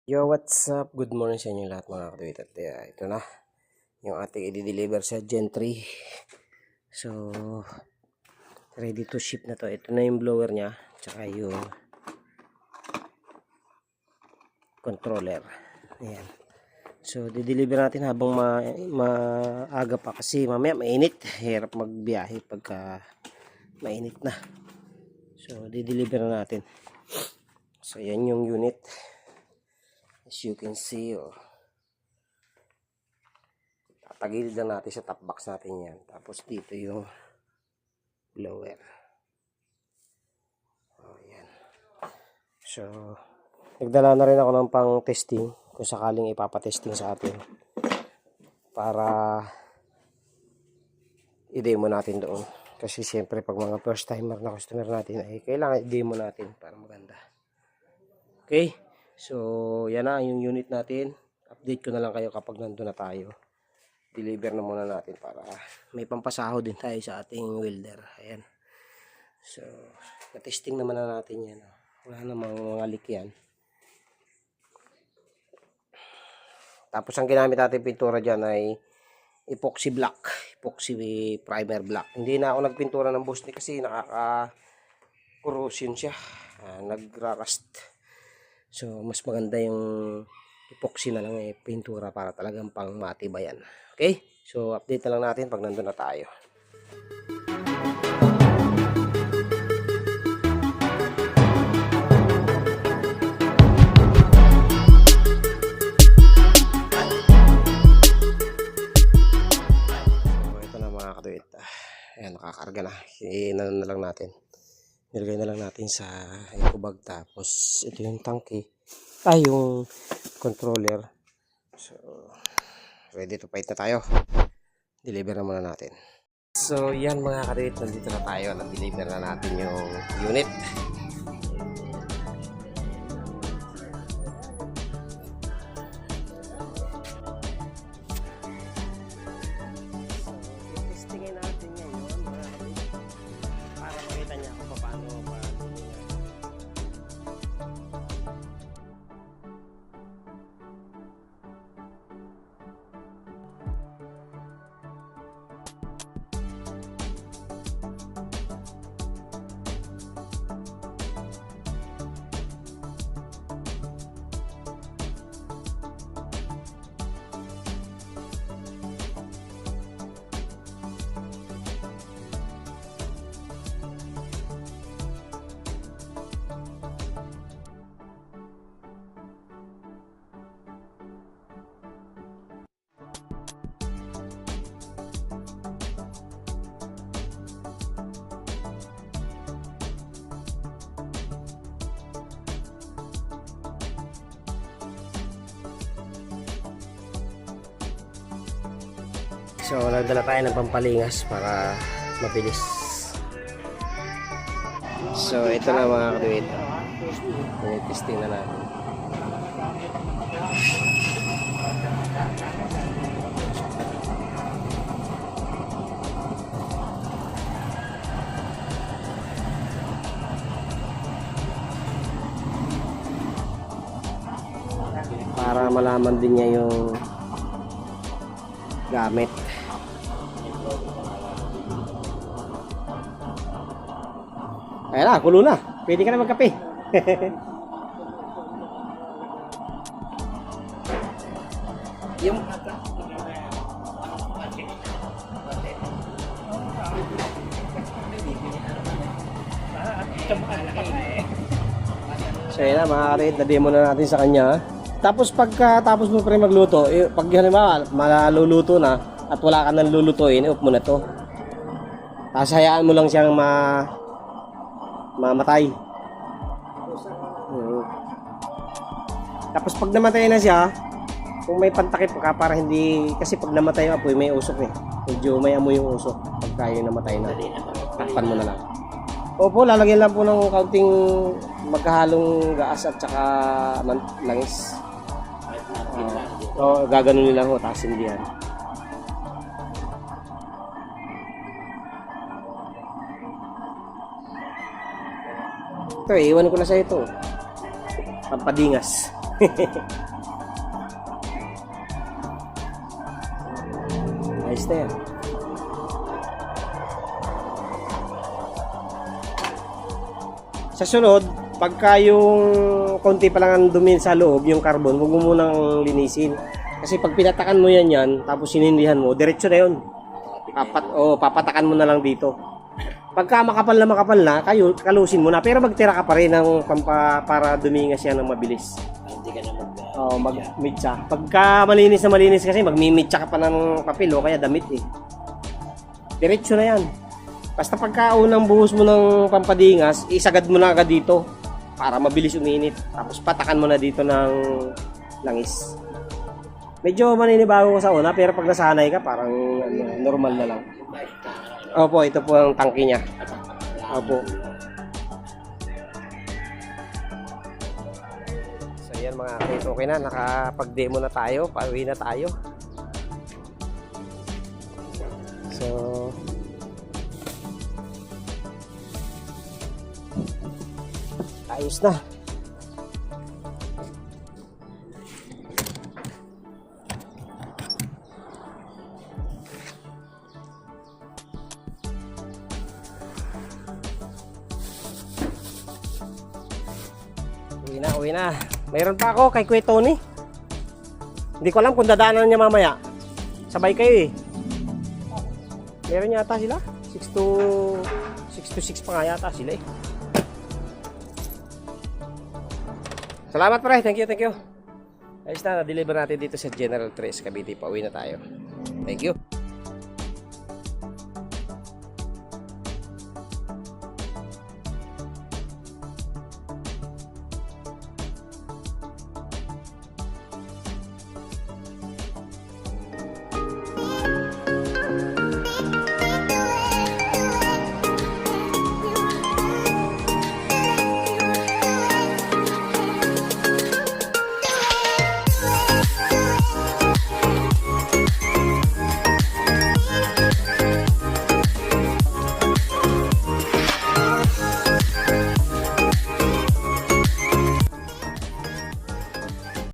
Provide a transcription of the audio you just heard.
Yo, what's up? Good morning sa inyo lahat mga katuwit. At ito na, yung ating i-deliver sa Gen 3. So, ready to ship na to. Ito na yung blower nya, tsaka yung controller. Ayan. So, di-deliver natin habang maaga pa kasi mamaya mainit. Hirap magbiyahe pagka mainit na. So, di-deliver na natin. So, yan yung unit. As you can see, tatagilid lang natin sa top box natin yan. Tapos dito yung blower. Yan. So, nagdala na rin ako ng pang testing kung sakaling ipapatesting sa atin para i-demo natin doon. Kasi siyempre pag mga first timer na customer natin ay kailangan i-demo natin para maganda. Okay? So, yan na yung unit natin. Update ko na lang kayo kapag nandun na tayo. Deliver na muna natin para may pampasahod din tayo sa ating welder. Ayan. So, na-testing naman na natin yan. Wala namang mga leak yan. Tapos ang ginamit natin pintura dyan ay epoxy black. Epoxy primer black. Hindi na ako nagpintura ng Boss Nick kasi nakaka-corrosion siya. Nagra-rust. So, mas maganda yung epoxy na lang pintura para talagang pang matibayan. Okay? So, update na lang natin pag nandun na tayo. Ayan, nakakarga na. Inan na lang natin. Nilagay na lang natin sa eco bag. Tapos, ito yung tanke. Yung controller. So, ready to fight na tayo. Deliver na muna natin. So, yan mga karit. Nandito na tayo. Nag-deliver na natin yung unit. So, nagdala tayo ng pampalingas para mabilis. So, ito na mga katuwid. Testing na natin. Para malaman din niya yung gamit. Ayan na, kulo na. Pwede ka na magkape. Yung so yun na mga karit, na-demo na natin sa kanya. Tapos pagkatapos mo pre magluto, pag halimbawa maluluto na at wala ka nang lulutuin, i-off mo na to. Tapos hayaan mo lang siyang mamatay. Tapos pag namatay na siya, kung may pantakip ka para hindi, kasi pag namatay yung apoy may usok medyo may amoy yung usok pagka yung namatay na. Takpan mo na lang. Opo, lalagyan lang po ng kaunting magkahalong gaas at saka langis. Gaganon nila ho, tapos hindi yan. Ito, iwan ko na sa ito. Pampadingas. Ayos na yan. Sa sunod, pagka yung konti pa lang ang dumi sa loob, yung carbon, huwag mo munang linisin. Kasi pag pinatakan mo yan, tapos sinindihan mo, diretso na yun. Papatakan mo na lang dito. Pagka makapal na, kalusin mo na. Pero magtira ka pa rin ng para dumingas yan ng mabilis. Hindi ka na Magmitsa. Pagka malinis na malinis kasi, magmimitsa ka pa ng papel o kaya damit eh. Diretso na yan. Basta pagka unang buhos mo ng pampadingas, isagad mo na agad dito para mabilis uminit. Tapos patakan mo na dito ng langis. Medyo maninibago ko sa una, pero pag nasanay ka, parang normal na lang. Opo, ito po ang tangke niya. Opo. So yan mga kate, okay na. Nakapag-demo na tayo. Pauwi na tayo. So, ayos na. Uwi na. Mayroon pa ako kay Kuya Tony. Hindi ko alam kung dadaanan niya mamaya. Sabay kayo eh. Meron yata sila. 6 to 6 pa nga yata sila eh. Salamat pre. Thank you. Ayos na. Na-deliver natin dito sa General 3 Cavite. Pauwi na tayo. Thank you.